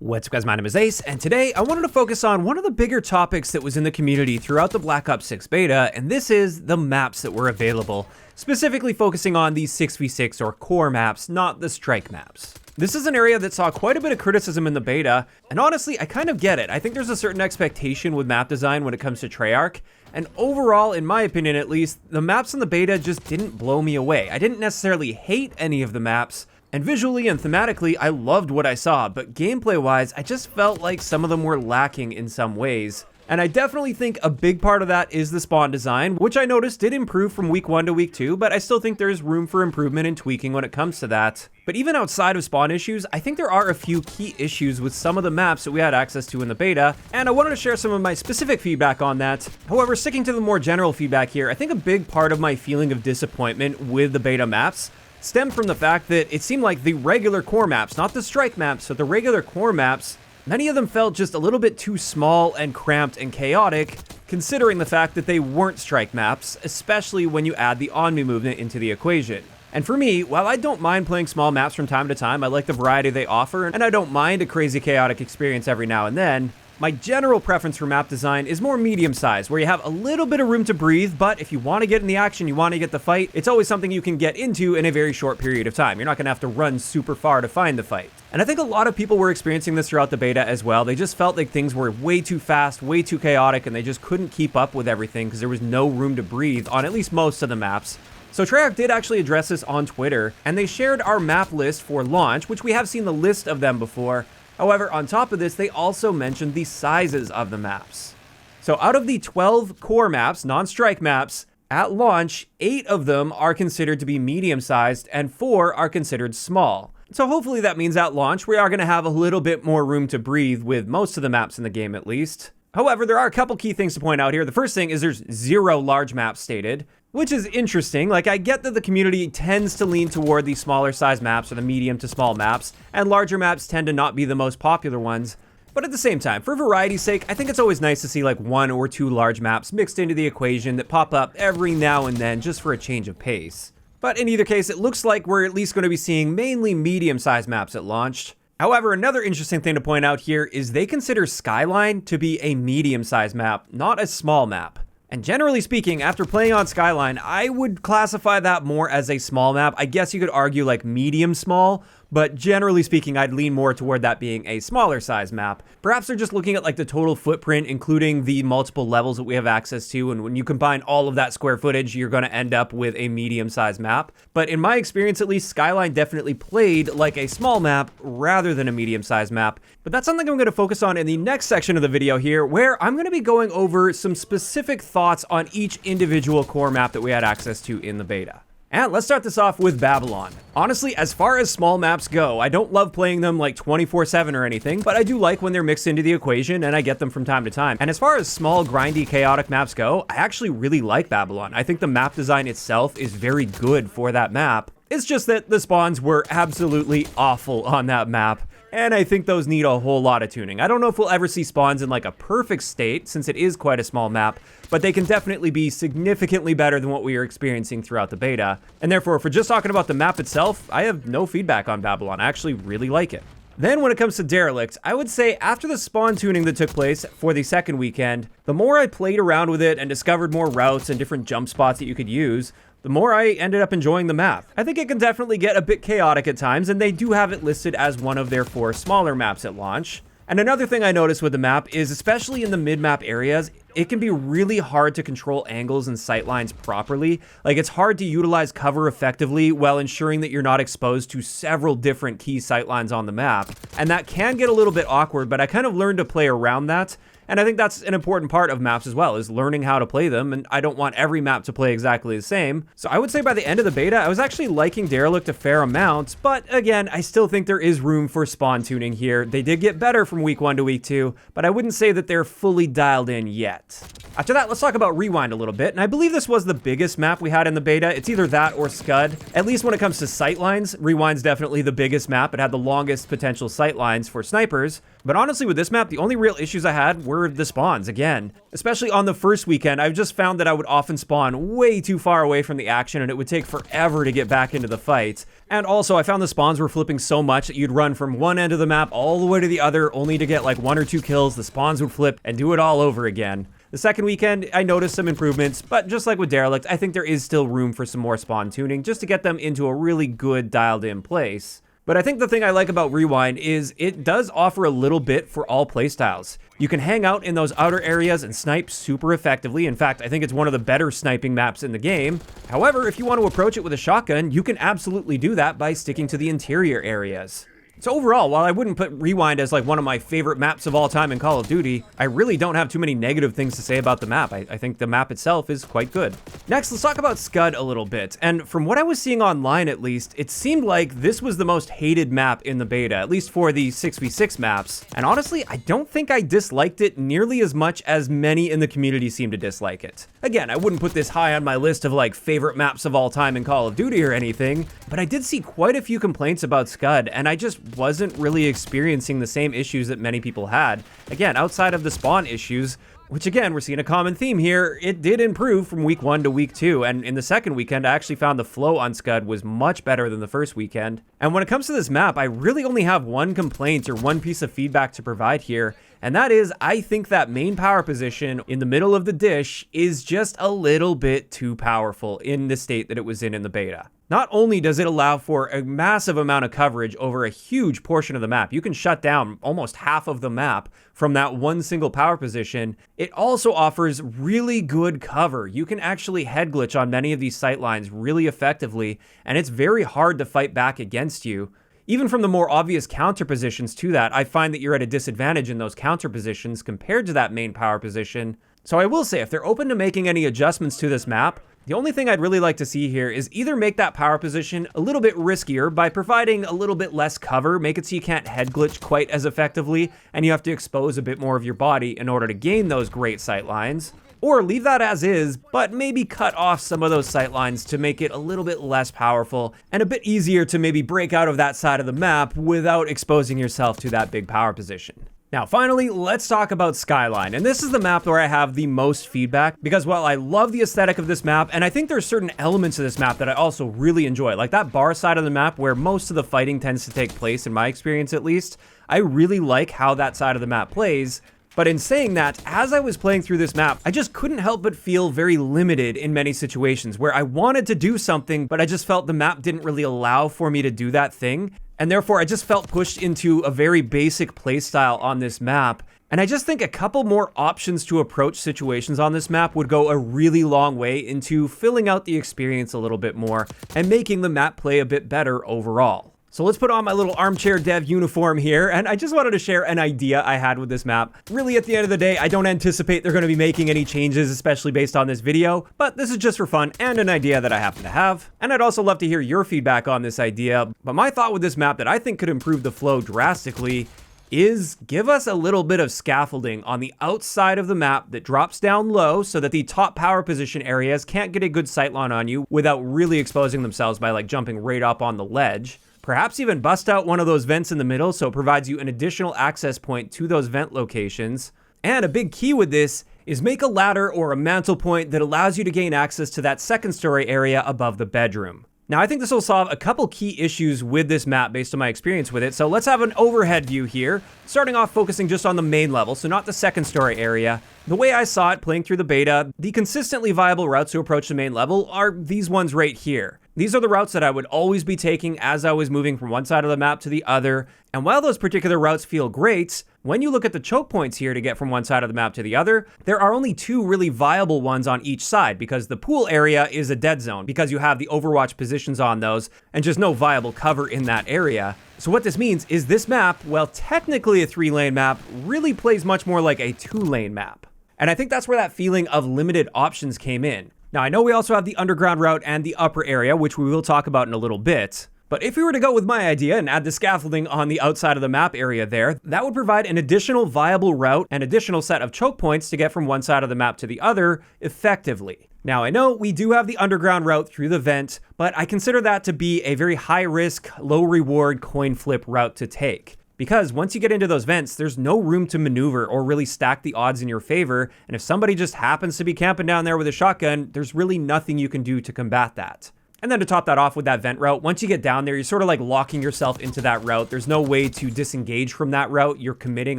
What's up guys, my name is Ace, and today I wanted to focus on one of the bigger topics that was in the community throughout the Black Ops 6 beta, and this is the maps that were available, specifically focusing on these 6v6 or core maps, not the strike maps. This is an area that saw quite a bit of criticism in the beta, and honestly, I kind of get it. I think there's a certain expectation with map design when it comes to Treyarch, and overall, in my opinion at least, the maps in the beta just didn't blow me away. I didn't necessarily hate any of the maps, and visually and thematically, I loved what I saw, but gameplay-wise, I just felt like some of them were lacking in some ways. And I definitely think a big part of that is the spawn design, which I noticed did improve from week 1 to week 2, but I still think there's room for improvement and tweaking when it comes to that. But even outside of spawn issues, I think there are a few key issues with some of the maps that we had access to in the beta, and I wanted to share some of my specific feedback on that. However, sticking to the more general feedback here, I think a big part of my feeling of disappointment with the beta maps stemmed from the fact that it seemed like the regular core maps, not the strike maps, but the regular core maps, many of them felt just a little bit too small and cramped and chaotic, considering the fact that they weren't strike maps, especially when you add the on-me movement into the equation. And for me, while I don't mind playing small maps from time to time, I like the variety they offer, and I don't mind a crazy chaotic experience every now and then, my general preference for map design is more medium-sized, where you have a little bit of room to breathe, but if you want to get in the action, you want to get the fight, it's always something you can get into in a very short period of time. You're not going to have to run super far to find the fight. And I think a lot of people were experiencing this throughout the beta as well. They just felt like things were way too fast, way too chaotic, and they just couldn't keep up with everything because there was no room to breathe on at least most of the maps. So Treyarch did actually address this on Twitter, and they shared our map list for launch, which we have seen the list of them before. However, on top of this, they also mentioned the sizes of the maps. So out of the 12 core maps, non-strike maps, at launch, 8 of them are considered to be medium-sized and 4 are considered small. So hopefully that means at launch, we are going to have a little bit more room to breathe with most of the maps in the game at least. However, there are a couple key things to point out here. The first thing is there's 0 large maps stated, which is interesting. Like, I get that the community tends to lean toward the smaller size maps or the medium to small maps, and larger maps tend to not be the most popular ones. But at the same time, for variety's sake, I think it's always nice to see like 1 or 2 large maps mixed into the equation that pop up every now and then just for a change of pace. But in either case, it looks like we're at least going to be seeing mainly medium-sized maps at launch. However, another interesting thing to point out here is they consider Skyline to be a medium-sized map, not a small map. And generally speaking, after playing on Skyline, I would classify that more as a small map. I guess you could argue like medium small, but generally speaking, I'd lean more toward that being a smaller size map. Perhaps they're just looking at like the total footprint, including the multiple levels that we have access to, and when you combine all of that square footage, you're going to end up with a medium-sized map. But in my experience, at least, Skyline definitely played like a small map rather than a medium-sized map. But that's something I'm going to focus on in the next section of the video here, where I'm going to be going over some specific thoughts on each individual core map that we had access to in the beta. And let's start this off with Babylon. Honestly, as far as small maps go, I don't love playing them like 24/7 or anything, but I do like when they're mixed into the equation and I get them from time to time. And as far as small, grindy, chaotic maps go, I actually really like Babylon. I think the map design itself is very good for that map. It's just that the spawns were absolutely awful on that map, and I think those need a whole lot of tuning. I don't know if we'll ever see spawns in like a perfect state, since it is quite a small map, but they can definitely be significantly better than what we are experiencing throughout the beta. And therefore, if we're just talking about the map itself, I have no feedback on Babylon. I actually really like it. Then when it comes to Derelict, I would say after the spawn tuning that took place for the second weekend, the more I played around with it and discovered more routes and different jump spots that you could use, the more I ended up enjoying the map. I think it can definitely get a bit chaotic at times, and they do have it listed as one of their 4 smaller maps at launch. And another thing I noticed with the map is, especially in the mid-map areas, it can be really hard to control angles and sight lines properly. Like, it's hard to utilize cover effectively while ensuring that you're not exposed to several different key sight lines on the map. And that can get a little bit awkward, but I kind of learned to play around that. And I think that's an important part of maps as well, is learning how to play them, and I don't want every map to play exactly the same. So I would say by the end of the beta, I was actually liking Derelict a fair amount, but again, I still think there is room for spawn tuning here. They did get better from week 1 to week 2, but I wouldn't say that they're fully dialed in yet. After that, let's talk about Rewind a little bit, and I believe this was the biggest map we had in the beta. It's either that or SCUD. At least when it comes to sightlines, Rewind's definitely the biggest map. It had the longest potential sightlines for snipers. But honestly, with this map, the only real issues I had were the spawns, again. Especially on the first weekend, I've just found that I would often spawn way too far away from the action, and it would take forever to get back into the fight. And also, I found the spawns were flipping so much that you'd run from one end of the map all the way to the other, only to get like 1 or 2 kills, the spawns would flip, and do it all over again. The second weekend, I noticed some improvements, but just like with Derelict, I think there is still room for some more spawn tuning just to get them into a really good dialed-in place. But I think the thing I like about Rewind is it does offer a little bit for all playstyles. You can hang out in those outer areas and snipe super effectively. In fact, I think it's one of the better sniping maps in the game. However, if you want to approach it with a shotgun, you can absolutely do that by sticking to the interior areas. So overall, while I wouldn't put Rewind as like one of my favorite maps of all time in Call of Duty, I really don't have too many negative things to say about the map. I think the map itself is quite good. Next, let's talk about SCUD a little bit. And from what I was seeing online at least, it seemed like this was the most hated map in the beta, at least for the 6v6 maps. And honestly, I don't think I disliked it nearly as much as many in the community seem to dislike it. Again, I wouldn't put this high on my list of like favorite maps of all time in Call of Duty or anything, but I did see quite a few complaints about SCUD, and I just wasn't really experiencing the same issues that many people had. Again, outside of the spawn issues, which again, we're seeing a common theme here, it did improve from week 1 to week 2, and in the second weekend, I actually found the flow on SCUD was much better than the first weekend. And when it comes to this map, I really only have one complaint or one piece of feedback to provide here, and that is, I think that main power position in the middle of the dish is just a little bit too powerful in the state that it was in the beta. Not only does it allow for a massive amount of coverage over a huge portion of the map, you can shut down almost half of the map from that one single power position, it also offers really good cover. You can actually head glitch on many of these sightlines really effectively, and it's very hard to fight back against you. Even from the more obvious counter positions to that, I find that you're at a disadvantage in those counter positions compared to that main power position. So I will say, if they're open to making any adjustments to this map, the only thing I'd really like to see here is either make that power position a little bit riskier by providing a little bit less cover, make it so you can't head glitch quite as effectively, and you have to expose a bit more of your body in order to gain those great sight lines. Or leave that as is, but maybe cut off some of those sight lines to make it a little bit less powerful and a bit easier to maybe break out of that side of the map without exposing yourself to that big power position. Now, finally, let's talk about Skyline, and this is the map where I have the most feedback, because while I love the aesthetic of this map, and I think there's certain elements of this map that I also really enjoy, like that bar side of the map where most of the fighting tends to take place, in my experience at least, I really like how that side of the map plays. But in saying that, as I was playing through this map, I just couldn't help but feel very limited in many situations where I wanted to do something, but I just felt the map didn't really allow for me to do that thing. And therefore, I just felt pushed into a very basic playstyle on this map. And I just think a couple more options to approach situations on this map would go a really long way into filling out the experience a little bit more and making the map play a bit better overall. So let's put on my little armchair dev uniform here, and I just wanted to share an idea I had with this map. Really, at the end of the day, I don't anticipate they're going to be making any changes, especially based on this video, but this is just for fun and an idea that I happen to have. And I'd also love to hear your feedback on this idea, but my thought with this map that I think could improve the flow drastically is give us a little bit of scaffolding on the outside of the map that drops down low so that the top power position areas can't get a good sightline on you without really exposing themselves by like jumping right up on the ledge. Perhaps even bust out one of those vents in the middle so it provides you an additional access point to those vent locations. And a big key with this is make a ladder or a mantle point that allows you to gain access to that second story area above the bedroom. Now, I think this will solve a couple key issues with this map based on my experience with it. So let's have an overhead view here, starting off focusing just on the main level, so not the second story area. The way I saw it playing through the beta, the consistently viable routes to approach the main level are these ones right here. These are the routes that I would always be taking as I was moving from one side of the map to the other. And while those particular routes feel great, when you look at the choke points here to get from one side of the map to the other, there are only 2 really viable ones on each side because the pool area is a dead zone because you have the Overwatch positions on those and just no viable cover in that area. So what this means is this map, while technically a 3-lane map, really plays much more like a 2-lane map. And I think that's where that feeling of limited options came in. Now, I know we also have the underground route and the upper area, which we will talk about in a little bit. But if we were to go with my idea and add the scaffolding on the outside of the map area there, that would provide an additional viable route and additional set of choke points to get from one side of the map to the other effectively. Now, I know we do have the underground route through the vent, but I consider that to be a very high risk, low reward coin flip route to take. Because once you get into those vents, there's no room to maneuver or really stack the odds in your favor, and if somebody just happens to be camping down there with a shotgun, there's really nothing you can do to combat that. And then to top that off with that vent route, once you get down there, you're sort of like locking yourself into that route. There's no way to disengage from that route. You're committing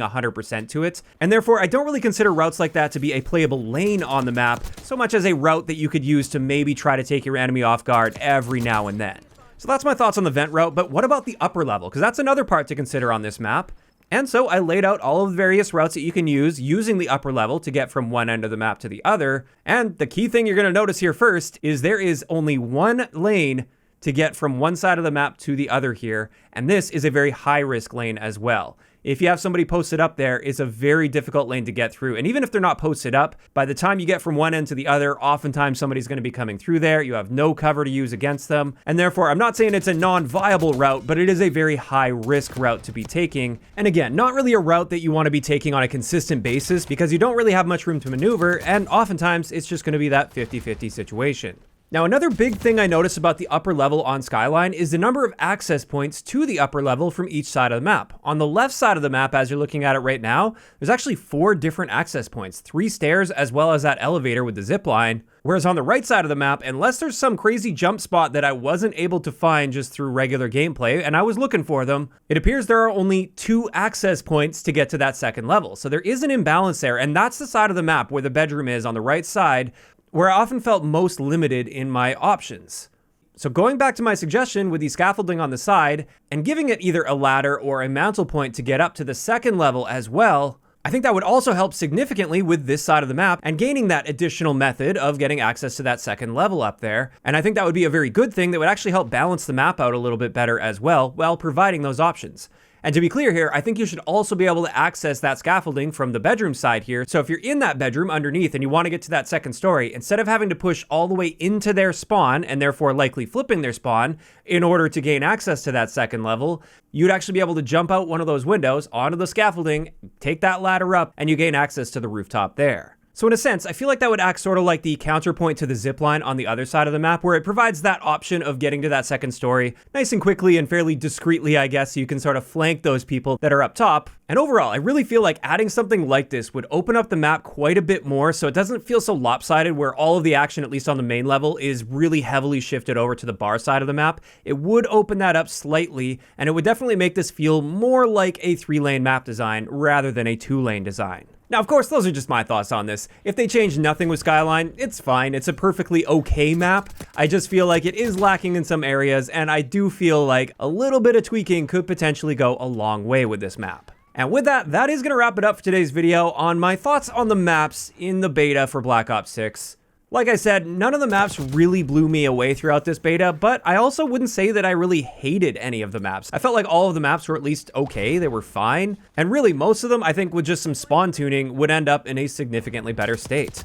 100% to it. And therefore, I don't really consider routes like that to be a playable lane on the map, so much as a route that you could use to maybe try to take your enemy off guard every now and then. So that's my thoughts on the vent route, but what about the upper level? Because that's another part to consider on this map. And so I laid out all of the various routes that you can use using the upper level to get from one end of the map to the other. And the key thing you're going to notice here first is there is only one lane to get from one side of the map to the other here. And this is a very high risk lane as well. If you have somebody posted up there, it's a very difficult lane to get through. And even if they're not posted up, by the time you get from one end to the other, oftentimes somebody's going to be coming through there. You have no cover to use against them. And therefore, I'm not saying it's a non-viable route, but it is a very high risk route to be taking. And again, not really a route that you want to be taking on a consistent basis because you don't really have much room to maneuver. And oftentimes it's just going to be that 50-50 situation. Now, another big thing I noticed about the upper level on Skyline is the number of access points to the upper level from each side of the map. On the left side of the map, as you're looking at it right now, there's actually 4 different access points, 3 stairs as well as that elevator with the zip line. Whereas on the right side of the map, unless there's some crazy jump spot that I wasn't able to find just through regular gameplay, and I was looking for them, it appears there are only 2 access points to get to that second level. So there is an imbalance there, and that's the side of the map where the bedroom is on the right side, where I often felt most limited in my options. So going back to my suggestion with the scaffolding on the side and giving it either a ladder or a mantle point to get up to the second level as well, I think that would also help significantly with this side of the map and gaining that additional method of getting access to that second level up there. And I think that would be a very good thing that would actually help balance the map out a little bit better as well while providing those options. And to be clear here, I think you should also be able to access that scaffolding from the bedroom side here. So if you're in that bedroom underneath and you want to get to that second story, instead of having to push all the way into their spawn and therefore likely flipping their spawn in order to gain access to that second level, you'd actually be able to jump out one of those windows onto the scaffolding, take that ladder up, and you gain access to the rooftop there. So in a sense, I feel like that would act sort of like the counterpoint to the zipline on the other side of the map, where it provides that option of getting to that second story nice and quickly and fairly discreetly, I guess, so you can sort of flank those people that are up top. And overall, I really feel like adding something like this would open up the map quite a bit more so it doesn't feel so lopsided where all of the action, at least on the main level, is really heavily shifted over to the bar side of the map. It would open that up slightly, and it would definitely make this feel more like a 3-lane map design rather than a 2-lane design. Now, of course, those are just my thoughts on this. If they change nothing with Skyline, it's fine. It's a perfectly okay map. I just feel like it is lacking in some areas, and I do feel like a little bit of tweaking could potentially go a long way with this map. And with that, that is going to wrap it up for today's video on my thoughts on the maps in the beta for Black Ops 6. Like I said, none of the maps really blew me away throughout this beta, but I also wouldn't say that I really hated any of the maps. I felt like all of the maps were at least okay, they were fine, and really most of them, I think with just some spawn tuning, would end up in a significantly better state.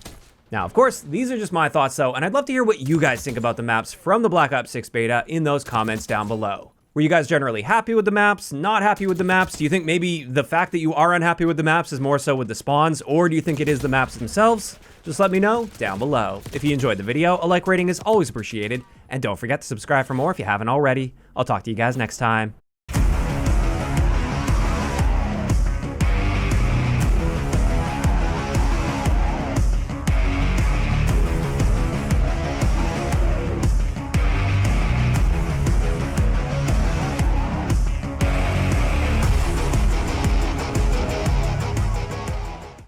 Now, of course, these are just my thoughts though, and I'd love to hear what you guys think about the maps from the Black Ops 6 beta in those comments down below. Were you guys generally happy with the maps, not happy with the maps? Do you think maybe the fact that you are unhappy with the maps is more so with the spawns, or do you think it is the maps themselves? Just let me know down below. If you enjoyed the video, a like rating is always appreciated, and don't forget to subscribe for more if you haven't already. I'll talk to you guys next time.